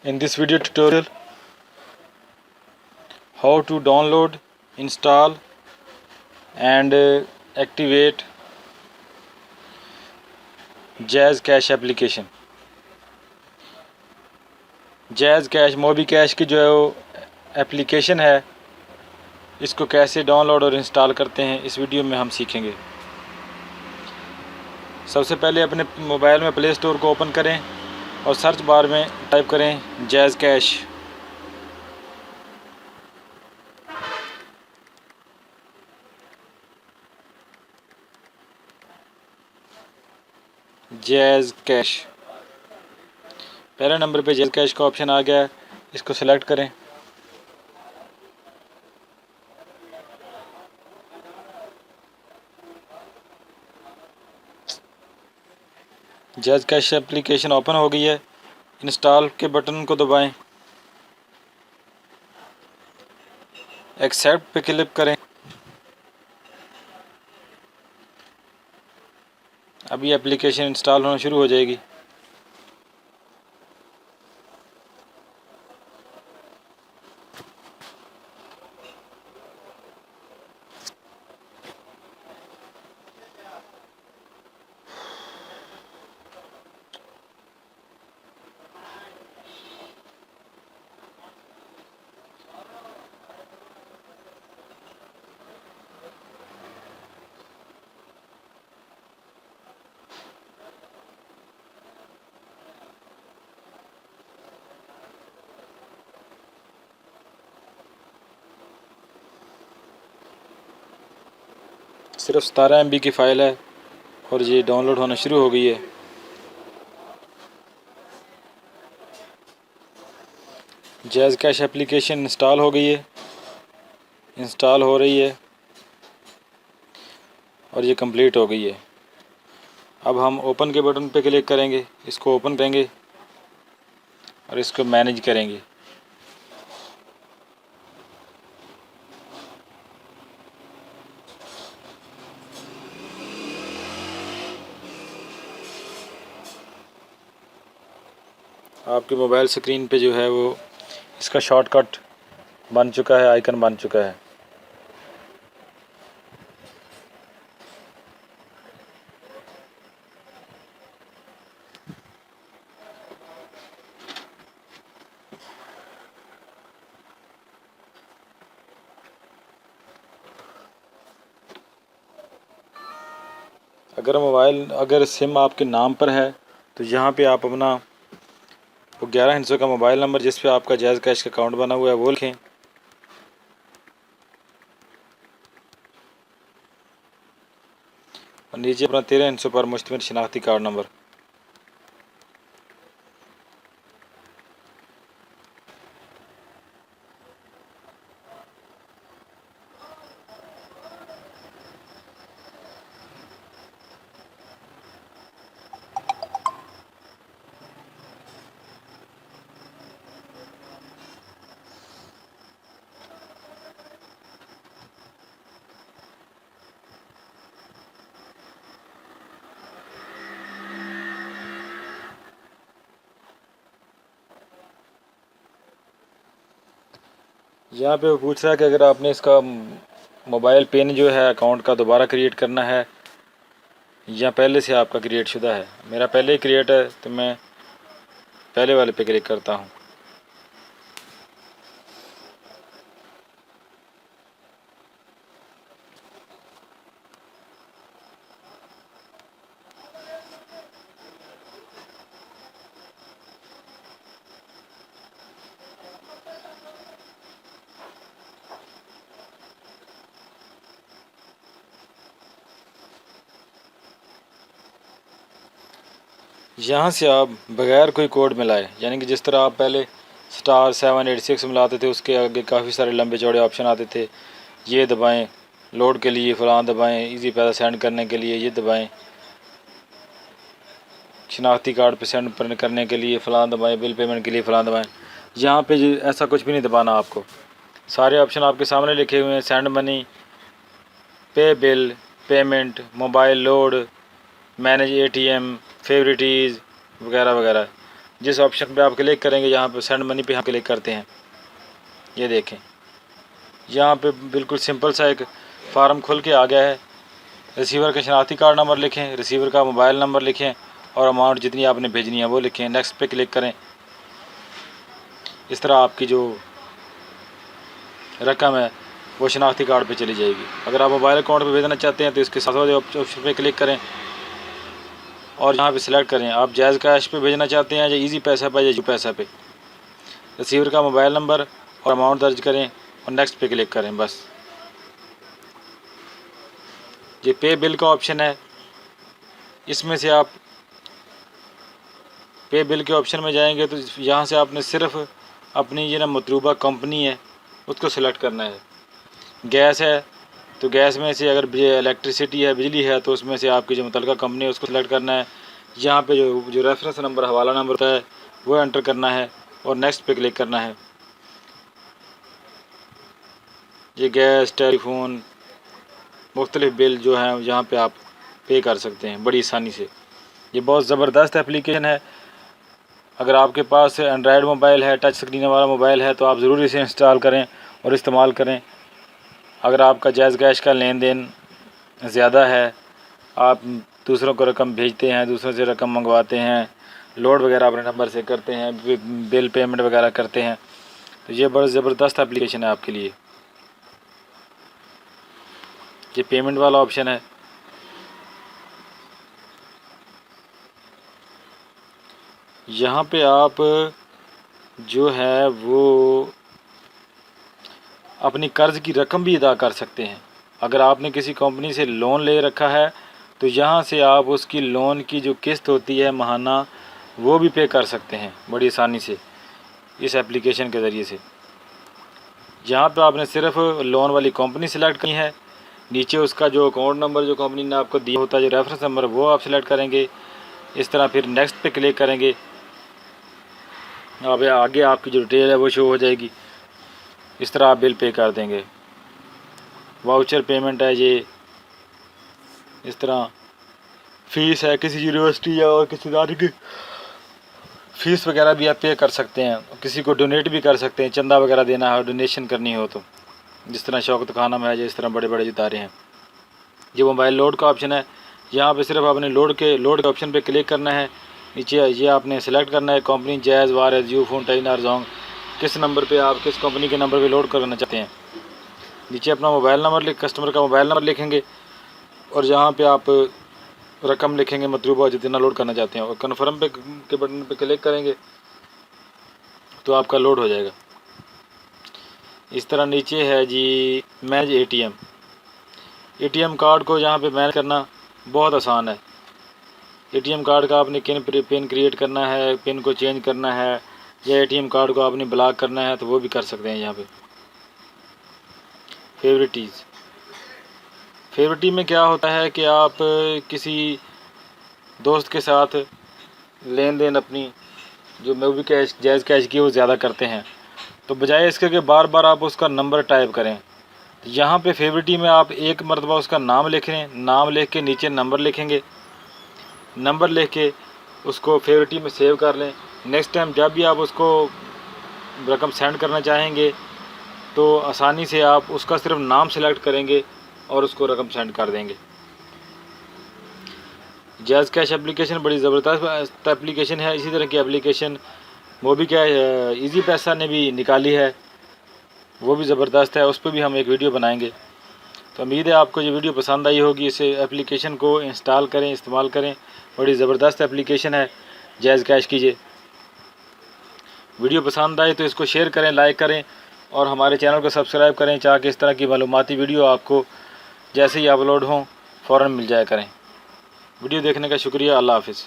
In this video tutorial, how to download, install and activate Jazz Cash application। Jazz Cash Mobi cash की जो application है, इसको कैसे download और install करते हैं इस वीडियो में हम सीखेंगे। सबसे पहले अपने मोबाइल में प्ले स्टोर को ओपन करें और सर्च बार में टाइप करें जैज़ कैश। जैज़ कैश पहले नंबर पे जैज़ कैश का ऑप्शन आ गया है, इसको सिलेक्ट करें। जैज़ कैश एप्लीकेशन ओपन हो गई है। इंस्टॉल के बटन को दबाएं, एक्सेप्ट पे क्लिक करें। अभी एप्लीकेशन इंस्टॉल होना शुरू हो जाएगी। सिर्फ 17 MB की फ़ाइल है और ये डाउनलोड होना शुरू हो गई है। जैज़ कैश एप्लीकेशन इंस्टॉल हो गई है, इंस्टॉल हो रही है और ये कंप्लीट हो गई है। अब हम ओपन के बटन पे क्लिक करेंगे, इसको ओपन करेंगे और इसको मैनेज करेंगे। आपके मोबाइल स्क्रीन पे जो है वो इसका शॉर्टकट बन चुका है, आइकन बन चुका है। अगर सिम आपके नाम पर है तो यहाँ पे आप अपना वो 11 हिस्सों का मोबाइल नंबर जिस पे आपका जैज़ कैश का अकाउंट बना हुआ है वो लिखें। और नीचे अपना 13 हिस्सों पर मुश्तमिल शनाख्ती कार्ड नंबर। यहाँ पे वो पूछ रहा है कि अगर आपने इसका मोबाइल पिन जो है अकाउंट का दोबारा क्रिएट करना है या पहले से आपका क्रिएट शुदा है। मेरा पहले ही क्रिएट है तो मैं पहले वाले पे क्लिक करता हूँ। यहाँ से आप बगैर कोई कोड मिलाए, यानी कि जिस तरह आप पहले *786 मिलाते थे, उसके आगे काफ़ी सारे लंबे चौड़े ऑप्शन आते थे। ये दबाएं, लोड के लिए फ़लाँ दबाएं, इजी पैसा सेंड करने के लिए ये दबाएं, शनाख्ती कार्ड पे सेंड करने के लिए फ़लाँ दबाएं, बिल पेमेंट के लिए फ़लाँ दबाएं। यहाँ पे ऐसा कुछ भी नहीं दबाना आपको। सारे ऑप्शन आपके सामने लिखे हुए हैं। सेंड मनी, पे bill, payment, mobile load, manage ATM, फेवरेटीज़ वगैरह वगैरह। जिस ऑप्शन पे आप क्लिक करेंगे, यहाँ पे सेंड मनी पे हम क्लिक करते हैं, ये देखें यहाँ पे बिल्कुल सिंपल सा एक फार्म खुल के आ गया है। रिसीवर का शनाख्ती कार्ड नंबर लिखें, रिसीवर का मोबाइल नंबर लिखें और अमाउंट जितनी आपने भेजनी है वो लिखें। नेक्स्ट पे क्लिक करें। इस तरह आपकी जो रकम है वो शनाख्ती कार्ड पे चली जाएगी। अगर आप मोबाइल अकाउंट पे भेजना चाहते हैं तो इसके साथ वाले ऑप्शन पे क्लिक करें और यहाँ पे सिलेक्ट करें आप जायज़ कैश पे भेजना चाहते हैं या इजी पैसा पे या यू पैसा पे। रिसीवर का मोबाइल नंबर और अमाउंट दर्ज करें और नेक्स्ट पे क्लिक करें। बस ये पे बिल का ऑप्शन है, इसमें से आप पे बिल के ऑप्शन में जाएंगे तो यहाँ से आपने सिर्फ अपनी ये ना मतलूबा कंपनी है उसको सिलेक्ट करना है। गैस है तो गैस में से अगर इलेक्ट्रिसिटी है, बिजली है, तो उसमें से आपकी जो मुतल्लिका कंपनी है उसको सिलेक्ट करना है। यहाँ पे जो रेफरेंस नंबर, हवाला नंबर होता है वो एंटर करना है और नेक्स्ट पे क्लिक करना है। ये गैस, टेलीफोन, मुख्तलिफ बिल जो हैं यहाँ पे आप पे कर सकते हैं बड़ी आसानी से। ये बहुत ज़बरदस्त एप्लीकेशन है। अगर आपके पास एंड्रॉयड मोबाइल है, टच स्क्रीन वाला मोबाइल है, तो आप ज़रूर इसे इंस्टॉल करें और इस्तेमाल करें। अगर आपका जायज़ कैश का लेन देन ज़्यादा है, आप दूसरों को रकम भेजते हैं, दूसरों से रकम मंगवाते हैं, लोड वगैरह अपने नंबर से करते हैं, बिल पेमेंट वगैरह करते हैं, तो ये बड़ा ज़बरदस्त एप्लीकेशन है आपके लिए। ये पेमेंट वाला ऑप्शन है। यहाँ पे आप जो है वो अपनी कर्ज़ की रकम भी अदा कर सकते हैं। अगर आपने किसी कंपनी से लोन ले रखा है तो यहाँ से आप उसकी लोन की जो किस्त होती है माहाना वो भी पे कर सकते हैं बड़ी आसानी से इस एप्लीकेशन के ज़रिए से। यहाँ पे आपने सिर्फ लोन वाली कंपनी सेलेक्ट करनी है, नीचे उसका जो अकाउंट नंबर जो कंपनी ने आपको दिया होता है, जो रेफरेंस नंबर, वो आप सेलेक्ट करेंगे। इस तरह फिर नेक्स्ट पे क्लिक करेंगे, अब आगे आपकी जो डिटेल है वो शो हो जाएगी। इस तरह आप बिल पे कर देंगे। वाउचर पेमेंट है ये, इस तरह फ़ीस है किसी यूनिवर्सिटी या और किसी इदारे की फ़ीस वगैरह भी आप पे कर सकते हैं। किसी को डोनेट भी कर सकते हैं, चंदा वगैरह देना हो, डोनेशन करनी हो तो, जिस तरह शौकत खानम है, जिस तरह बड़े बड़े इदारे हैं। ये मोबाइल लोड का ऑप्शन है, यहाँ पे सिर्फ आपने लोड के ऑप्शन पे क्लिक करना है। नीचे ये आपने सेलेक्ट करना है company, jazz, Waris, you phone, टाइन और जोंग, किस नंबर पे आप किस कंपनी के नंबर पे लोड करना चाहते हैं। नीचे अपना मोबाइल नंबर कस्टमर का मोबाइल नंबर लिखेंगे और यहाँ पे आप रकम लिखेंगे मतलूबा जितना लोड करना चाहते हैं और कन्फर्म पे के बटन पे क्लिक करेंगे तो आपका लोड हो जाएगा। इस तरह नीचे है जी मैनेज एटीएम कार्ड को यहाँ पे मैनेज करना बहुत आसान है। एटीएम कार्ड का आपने पिन क्रिएट करना है, पिन को चेंज करना है या एटीएम कार्ड को आपने ब्लॉक करना है तो वो भी कर सकते हैं। यहाँ पे फेवरेटी में क्या होता है कि आप किसी दोस्त के साथ लेन देन अपनी जो मूवी कैश, जायज़ कैश की वो ज़्यादा करते हैं, तो बजाय इसके कि बार बार आप उसका नंबर टाइप करें, तो यहाँ पे फेवरेटी में आप एक मरतबा उसका नाम लिख लें। नाम लिख के नीचे नंबर लिखेंगे, नंबर लिख के उसको फेवरेटी में सेव कर लें। नेक्स्ट टाइम जब भी आप उसको रकम सेंड करना चाहेंगे तो आसानी से आप उसका सिर्फ नाम सेलेक्ट करेंगे और उसको रकम सेंड कर देंगे। जायज़ कैश एप्लीकेशन बड़ी ज़बरदस्त एप्लीकेशन है। इसी तरह की एप्लीकेशन मोबी कैश, इजी पैसा ने भी निकाली है, वो भी ज़बरदस्त है, उस पर भी हम एक वीडियो बनाएंगे। तो उम्मीद है आपको ये वीडियो पसंद आई होगी। इस एप्लीकेशन को इंस्टॉल करें, इस्तेमाल करें, बड़ी ज़बरदस्त एप्लीकेशन है जायज़ कैश कीजिए। वीडियो पसंद आए तो इसको शेयर करें, लाइक करें और हमारे चैनल को सब्सक्राइब करें ताकि इस तरह की मालूमाती वीडियो आपको जैसे ही अपलोड हों फ़ौरन मिल जाया करें। वीडियो देखने का शुक्रिया। अल्लाह हाफ़िज़।